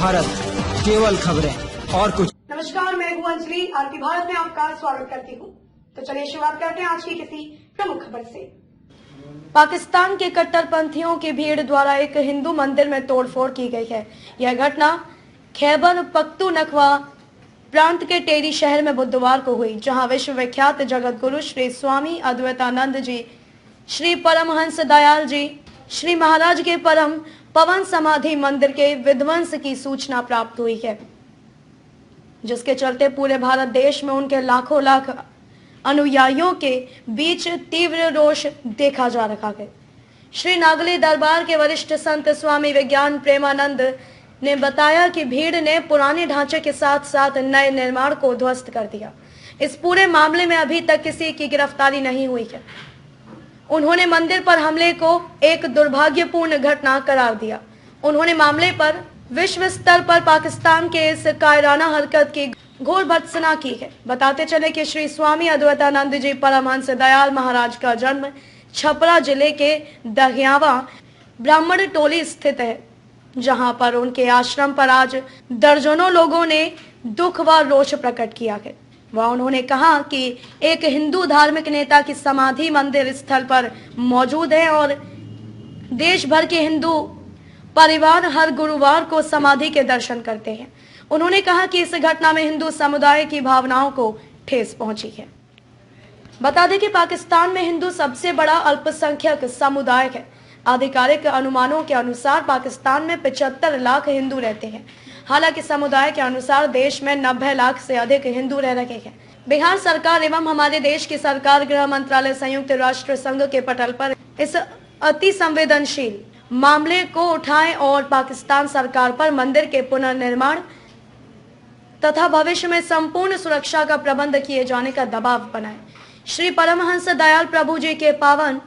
भारत, केवल खबरें और कुछ। नमस्कार, मैं हूं अंजलि। आरती भारत में आपका स्वागत करती हूं। तो चलिए शुरुआत करते हैं आज की किसी प्रमुख खबर से। पाकिस्तान के कट्टरपंथियों की भीड़ द्वारा एक हिंदू मंदिर में तोड़फोड़ की गई है। यह घटना खैबर पख्तूनख्वा प्रांत के टेरी शहर में बुधवार को हुई, जहां विश्व विख्यात जगत गुरु श्री स्वामी अद्वैतानंद जी, श्री परमहंस दयाल जी, श्री महाराज के परम पवन समाधि मंदिर के विध्वंस की सूचना प्राप्त हुई है, जिसके चलते पूरे भारत देश में उनके लाखों लाख अनुयायियों के बीच तीव्र रोष देखा जा रहा है। श्री नागली दरबार के वरिष्ठ संत स्वामी विज्ञान प्रेमानंद ने बताया कि भीड़ ने पुराने ढांचे के साथ साथ नए निर्माण को ध्वस्त कर दिया। इस पूरे मामले में अभी तक किसी की गिरफ्तारी नहीं हुई है। उन्होंने मंदिर पर हमले को एक दुर्भाग्यपूर्ण घटना करार दिया। उन्होंने मामले पर विश्व स्तर पर पाकिस्तान के इस कायराना हरकत की घोर भर्त्सना की है। बताते चले कि श्री स्वामी अद्वैतानंद जी परमहंस दयाल महाराज का जन्म छपरा जिले के दहियावा ब्राह्मण टोली स्थित है, जहां पर उनके आश्रम पर आज दर्जनों लोगों ने दुख व रोष प्रकट किया है। वह उन्होंने कहा कि एक हिंदू धार्मिक नेता की समाधि मंदिर स्थल पर मौजूद है और देश भर के हिंदू परिवार हर गुरुवार को समाधि के दर्शन करते हैं। उन्होंने कहा कि इस घटना में हिंदू समुदाय की भावनाओं को ठेस पहुंची है। बता दें कि पाकिस्तान में हिंदू सबसे बड़ा अल्पसंख्यक समुदाय है। आधिकारिक अनुमानों के अनुसार पाकिस्तान में 75 लाख हिंदू रहते हैं। हालांकि समुदाय के अनुसार देश में 90 लाख से अधिक हिंदू रह रहे हैं। बिहार सरकार एवं हमारे देश की सरकार गृह मंत्रालय संयुक्त राष्ट्र संघ के पटल पर इस अति संवेदनशील मामले को उठाएं और पाकिस्तान सरकार पर मंदिर के पुनर्निर्माण तथा भविष्य में संपूर्ण सुरक्षा का प्रबंध किए जाने का दबाव बनाए। श्री परमहंस दयाल प्रभु जी के पावन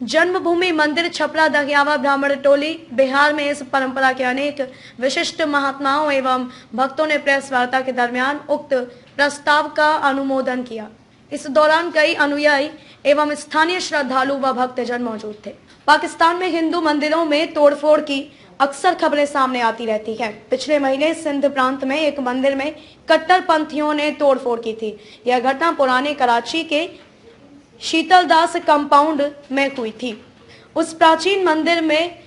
जन्मभूमि मंदिर छपरा दहियावा ब्राह्मण टोली बिहार में इस परंपरा के अनेक विशिष्ट महात्माओं एवं भक्तों ने प्रेस वार्ता के दरमियान उक्त प्रस्ताव का अनुमोदन किया। इस दौरान कई अनुयायी एवं स्थानीय श्रद्धालु व भक्तजन मौजूद थे। पाकिस्तान में हिंदू मंदिरों में तोड़फोड़ की अक्सर खबरें सामने आती रहती हैं। पिछले महीने सिंध प्रांत में एक मंदिर में कट्टरपंथियों ने तोड़फोड़ की थी। यह घटना पुराने कराची के शीतलदास कंपाउंड में हुई थी। उस प्राचीन मंदिर में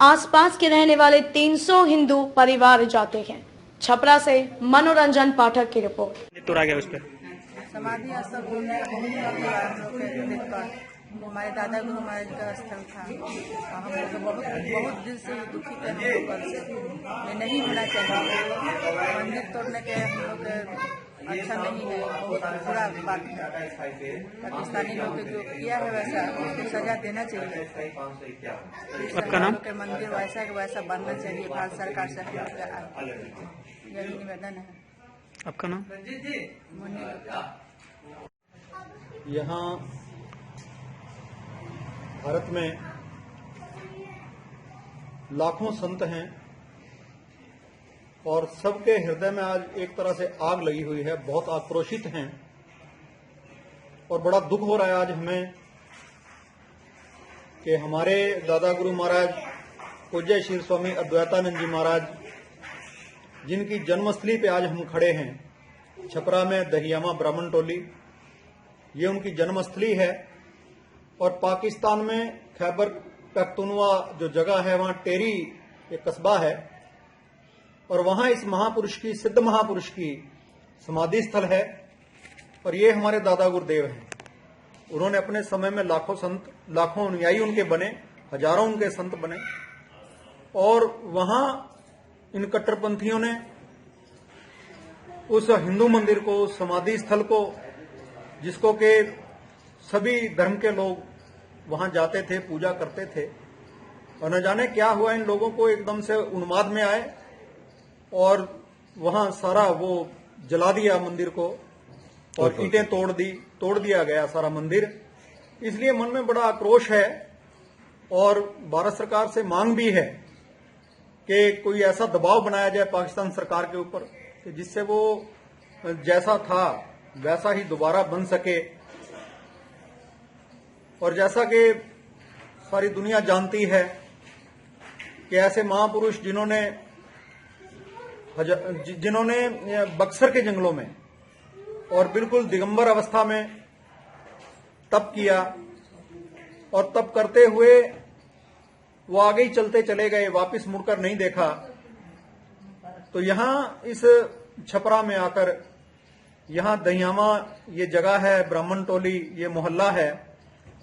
आसपास के रहने वाले 300 हिंदू परिवार जाते हैं। छपरा से मनोरंजन पाठक की रिपोर्ट। समाधि स्थल घूमने का बहुत मन हुआ हम लोग के देखकर। हमारे दादा गुरु महाराज का स्थल था। हम लोग तो बहुत दिल से दुखी थे। ये नहीं होना चाहिए। मंदिर तोड़ने के हम लोग अच्छा नहीं है, बहुत बुरा बात है। पाकिस्तानी लोग जो किया है वैसा उसको सजा देना चाहिए। आपका नाम? के मंदिर वैसा का वैसा बनना चाहिए। भारत सरकार से यही निवेदन है। आपका नाम? यहाँ भारत में लाखों संत हैं और सबके हृदय में आज एक तरह से आग लगी हुई है। बहुत आक्रोशित हैं और बड़ा दुख हो रहा है आज हमें कि हमारे दादा गुरु महाराज पूज्य श्री स्वामी अद्वैतानंद जी महाराज, जिनकी जन्मस्थली पे आज हम खड़े हैं, छपरा में दहियामा ब्राह्मण टोली, ये उनकी जन्मस्थली है। और पाकिस्तान में खैबर पख्तूनख्वा जो जगह है वहां टेरी एक कस्बा है और वहां इस महापुरुष की, सिद्ध महापुरुष की समाधि स्थल है। और ये हमारे दादा गुरुदेव हैं। उन्होंने अपने समय में लाखों संत, लाखों अनुयायी उनके बने, हजारों उनके संत बने। और वहां इन कट्टरपंथियों ने उस हिंदू मंदिर को, उस समाधि स्थल को, जिसको के सभी धर्म के लोग वहां जाते थे, पूजा करते थे, और न जाने क्या हुआ, इन लोगों को एकदम से उन्माद में आए और वहां सारा वो जला दिया मंदिर को और ईंटें तोड़ दिया गया सारा मंदिर। इसलिए मन में बड़ा आक्रोश है और भारत सरकार से मांग भी है कि कोई ऐसा दबाव बनाया जाए पाकिस्तान सरकार के ऊपर कि जिससे वो जैसा था वैसा ही दोबारा बन सके। और जैसा कि सारी दुनिया जानती है कि ऐसे महापुरुष जिन्होंने जिन्होंने बक्सर के जंगलों में और बिल्कुल दिगंबर अवस्था में तप किया और तप करते हुए वो आगे ही चलते चले गए, वापस मुड़कर नहीं देखा। तो यहां इस छपरा में आकर, यहां दहियामा ये जगह है, ब्राह्मण टोली ये मोहल्ला है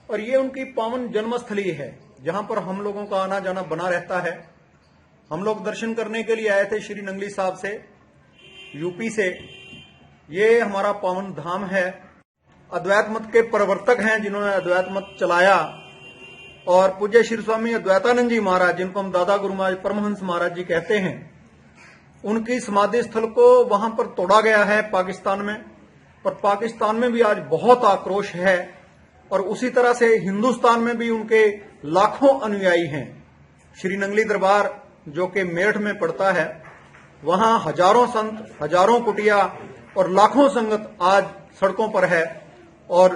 और ये उनकी पावन जन्मस्थली है जहां पर हम लोगों का आना जाना बना रहता है। हम लोग दर्शन करने के लिए आए थे श्री नंगली साहब से, यूपी से। ये हमारा पावन धाम है। अद्वैत मत के प्रवर्तक हैं जिन्होंने अद्वैत मत चलाया, और पूज्य श्री स्वामी अद्वैतानंद जी महाराज, जिनको हम दादा गुरु महाराज परमहंस महाराज जी कहते हैं, उनकी समाधि स्थल को वहां पर तोड़ा गया है पाकिस्तान में। पर पाकिस्तान में भी आज बहुत आक्रोश है और उसी तरह से हिंदुस्तान में भी उनके लाखों अनुयायी हैं। श्री नंगली दरबार जो कि मेरठ में पड़ता है, वहां हजारों संत, हजारों कुटिया और लाखों संगत आज सड़कों पर है और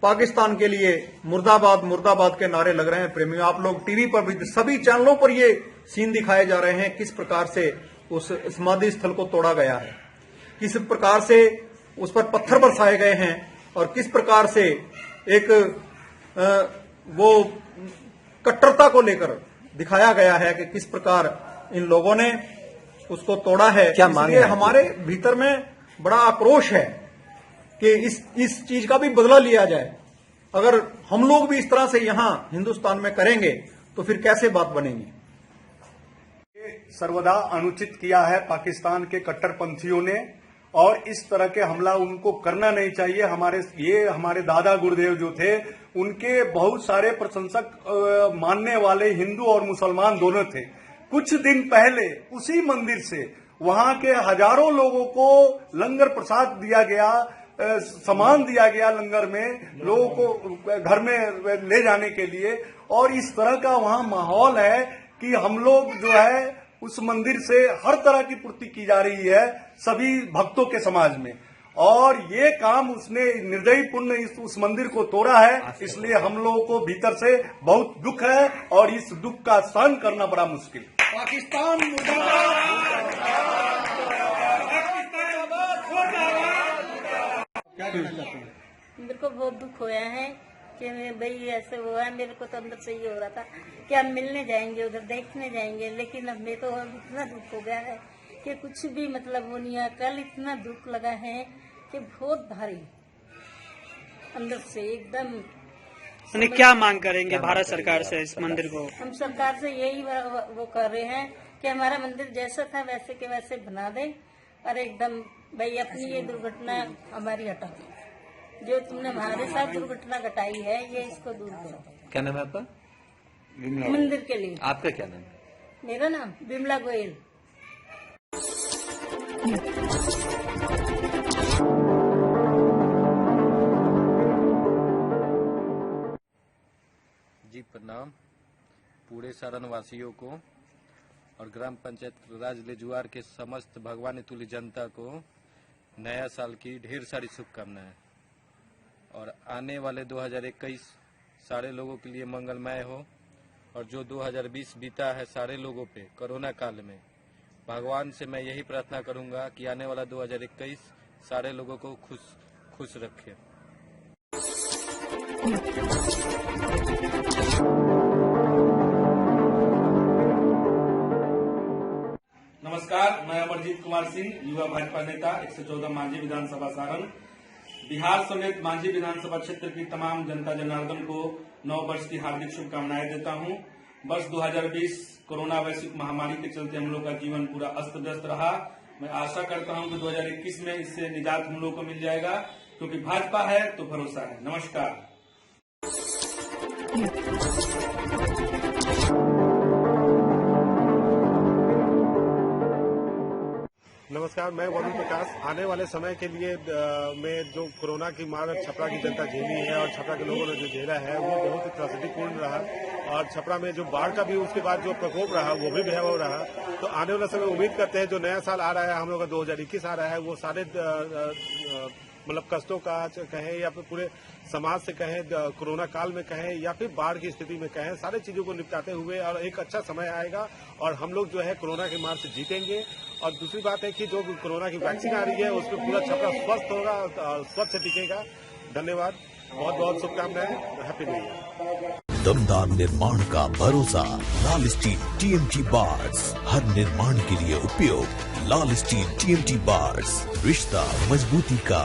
पाकिस्तान के लिए मुर्दाबाद मुर्दाबाद के नारे लग रहे हैं। प्रेमियों, आप लोग टीवी पर भी, सभी चैनलों पर ये सीन दिखाए जा रहे हैं किस प्रकार से उस समाधि स्थल को तोड़ा गया है, किस प्रकार से उस पर पत्थर बरसाए गए हैं और किस प्रकार से एक वो कट्टरता को लेकर दिखाया गया है कि किस प्रकार इन लोगों ने उसको तोड़ा है। इसलिए हमारे भीतर में बड़ा आक्रोश है कि इस चीज का भी बदला लिया जाए। अगर हम लोग भी इस तरह से यहां हिंदुस्तान में करेंगे तो फिर कैसे बात बनेगी। सर्वदा अनुचित किया है पाकिस्तान के कट्टरपंथियों ने और इस तरह के हमला उनको करना नहीं चाहिए। हमारे दादा गुरुदेव जो थे, उनके बहुत सारे प्रशंसक मानने वाले हिंदू और मुसलमान दोनों थे। कुछ दिन पहले उसी मंदिर से वहां के हजारों लोगों को लंगर प्रसाद दिया गया, सामान दिया गया लंगर में, लोगों को घर में ले जाने के लिए। और इस तरह का वहां माहौल है कि हम लोग जो है उस मंदिर से हर तरह की पूर्ति की जा रही है सभी भक्तों के समाज में, और ये काम उसने निर्दयीपूर्ण उस मंदिर को तोड़ा है। इसलिए हम लोगों को भीतर से बहुत दुख है और इस दुख का सहन करना बड़ा मुश्किल। पाकिस्तान मुर्दाबाद। क्या कहना चाहते हैं? मेरे को बहुत दुख होया है कि भाई ऐसे हुआ है। मेरे को तो अंदर से ये हो रहा था कि हम मिलने जाएंगे, उधर देखने जाएंगे, लेकिन अब मेरे को इतना दुख हो गया है कि कुछ भी मतलब वो नहीं है। कल इतना दुख लगा है कि बहुत भारी अंदर से एकदम। क्या मांग करेंगे भारत सरकार से इस मंदिर को? हम सरकार से यही वो कर रहे हैं कि हमारा मंदिर जैसा था वैसे के वैसे बना दे और एकदम भाई अपनी ये दुर्घटना हमारी हटा दो। जो तुमने हमारे साथ दुर्घटना घटाई है ये इसको दूर करो। क्या नाम है आपका? मंदिर के लिए। आपका क्या नाम है? मेरा नाम बिमला गोयल। जी प्रणाम पूरे सारण वासियों को और ग्राम पंचायत राज लेजुआर के समस्त भगवानी तुल्य जनता को नया साल की ढेर सारी शुभकामनाएं और आने वाले 2021 सारे लोगों के लिए मंगलमय हो। और जो 2020 बीता है सारे लोगों पे कोरोना काल में, भगवान से मैं यही प्रार्थना करूंगा कि आने वाला 2021 सारे लोगों को खुश रखे। नमस्कार, मैं अमरजीत कुमार सिंह, युवा भाजपा नेता 114 मांझी विधानसभा सारण। बिहार समेत मांझी विधानसभा क्षेत्र की तमाम जनता जनार्दन को नव वर्ष की हार्दिक शुभकामनाएं देता हूं। वर्ष 2020 कोरोना वैश्विक महामारी के चलते हम लोग का जीवन पूरा अस्त व्यस्त रहा। मैं आशा करता हूं कि 2021 में इससे निजात हम लोग को मिल जाएगा, क्योंकि भाजपा है तो भरोसा है। नमस्कार। नमस्कार, मैं वरुण प्रकाश। आने वाले समय के लिए में जो कोरोना की मार छपरा की जनता झेली है और छपरा के लोगों ने जो झेला है वो बहुत ही त्रासदीपूर्ण रहा, और छपरा में जो बाढ़ का भी उसके बाद जो प्रकोप रहा वो भी भयावह रहा। तो आने वाला समय उम्मीद करते हैं जो नया साल आ रहा है, हम लोग का 2021 आ रहा है, वो सारे मतलब कष्टों का कहें या फिर पूरे समाज से कहें, कोरोना काल में कहें या फिर बाढ़ की स्थिति में कहें, सारी चीजों को निपटाते हुए और एक अच्छा समय आएगा और हम लोग जो है कोरोना की मार से जीतेंगे। और दूसरी बात है कि जो कोरोना की वैक्सीन आ रही है उसमें पूरा छपरा स्वस्थ होगा और स्वच्छ टिकेगा। धन्यवाद, बहुत बहुत शुभकामनाएं, हैप्पी न्यू ईयर। दमदार निर्माण का भरोसा लाल स्टील TMT बार्स, हर निर्माण के लिए उपयोग। लाल स्टील TMT बार्स, रिश्ता मजबूती का।